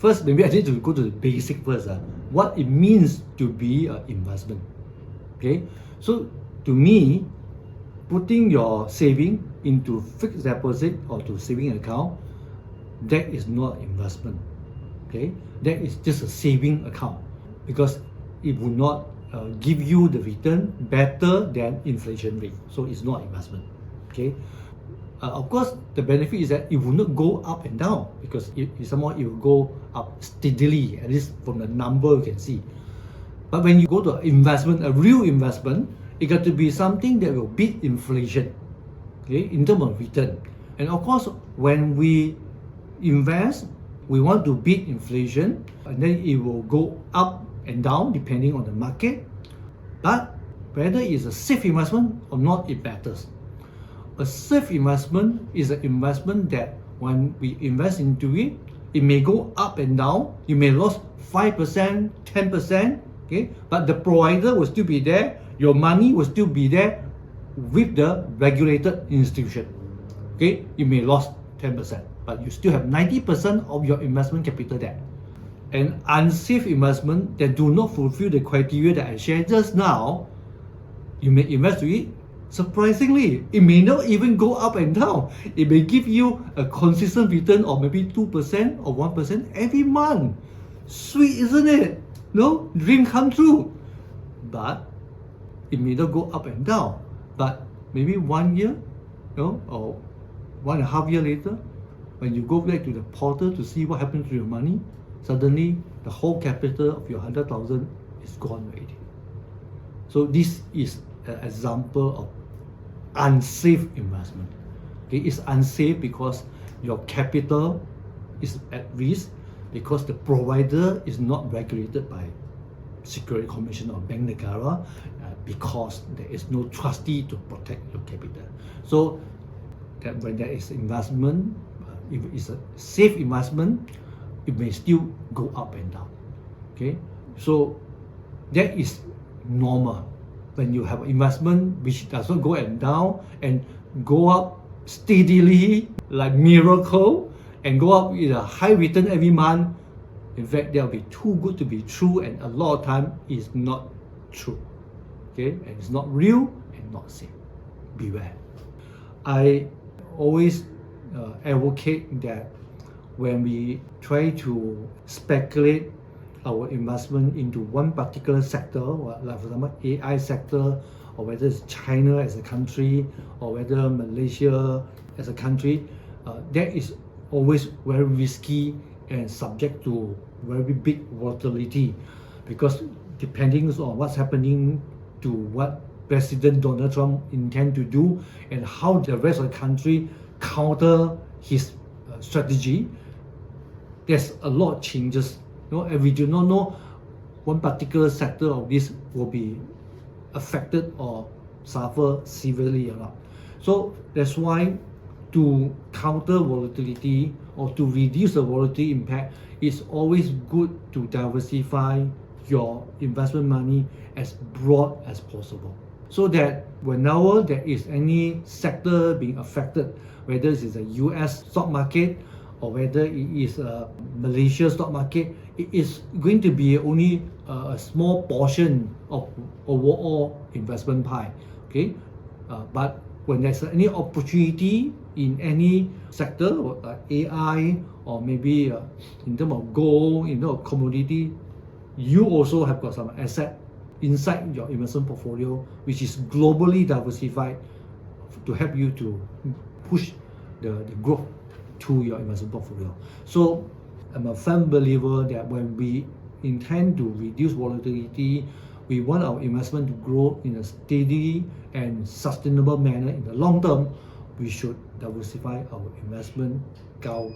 first, maybe I need to go to the basic first. What it means to be an investment. Okay, so to me, putting your saving into fixed deposit or to saving account, that is not investment. Okay, that is just a saving account because it will not give you the return better than inflation rate. So it's not investment. Okay. Of course, the benefit is that it will not go up and down because somehow it will go up steadily, at least from the number you can see. But when you go to investment, a real investment, it got to be something that will beat inflation, okay, in terms of return. And of course, when we invest, we want to beat inflation, and then it will go up and down depending on the market. But whether it's a safe investment or not, it matters. A safe investment is an investment that when we invest into it, it may go up and down. You may lose 5%, 10%, okay? But the provider will still be there. Your money will still be there with the regulated institution. Okay? You may lose 10%, but you still have 90% of your investment capital there. An unsafe investment that do not fulfill the criteria that I shared just now, you may invest to it. Surprisingly, it may not even go up and down. It may give you a consistent return of maybe 2% or 1% every month. Sweet, isn't it? No? Dream come true. But it may not go up and down. But maybe 1 year, or 1.5 years later, when you go back to the portal to see what happened to your money, suddenly the whole capital of your 100,000 is gone already. So this is an example of unsafe investment. Okay, it's unsafe because your capital is at risk because the provider is not regulated by Security Commission or Bank Negara because there is no trustee to protect your capital. So that when there is investment, if it's a safe investment, it may still go up and down. Okay, so that is normal. When you have investment which does not go and down and go up steadily like miracle and go up with a high return every month, in fact that will be too good to be true, and a lot of time is not true. Okay, and it's not real and not safe. Beware. I always advocate that when we try to speculate our investment into one particular sector, like for example AI sector, or whether it's China as a country, or whether Malaysia as a country, that is always very risky and subject to very big volatility, because depending on what's happening to what President Donald Trump intend to do and how the rest of the country counter his strategy, there's a lot of changes. And we do not know one particular sector of this will be affected or suffer severely or not. So that's why to counter volatility or to reduce the volatility impact, it's always good to diversify your investment money as broad as possible, so that whenever there is any sector being affected, whether it's a US stock market or whether it is a Malaysia stock market, it is going to be only a small portion of overall investment pie. Okay, but when there's any opportunity in any sector, like AI or maybe in terms of gold, in terms of commodity, you also have got some asset inside your investment portfolio, which is globally diversified to help you to push the growth to your investment portfolio. So I'm a firm believer that when we intend to reduce volatility, we want our investment to grow in a steady and sustainable manner in the long term, we should diversify our investment gao.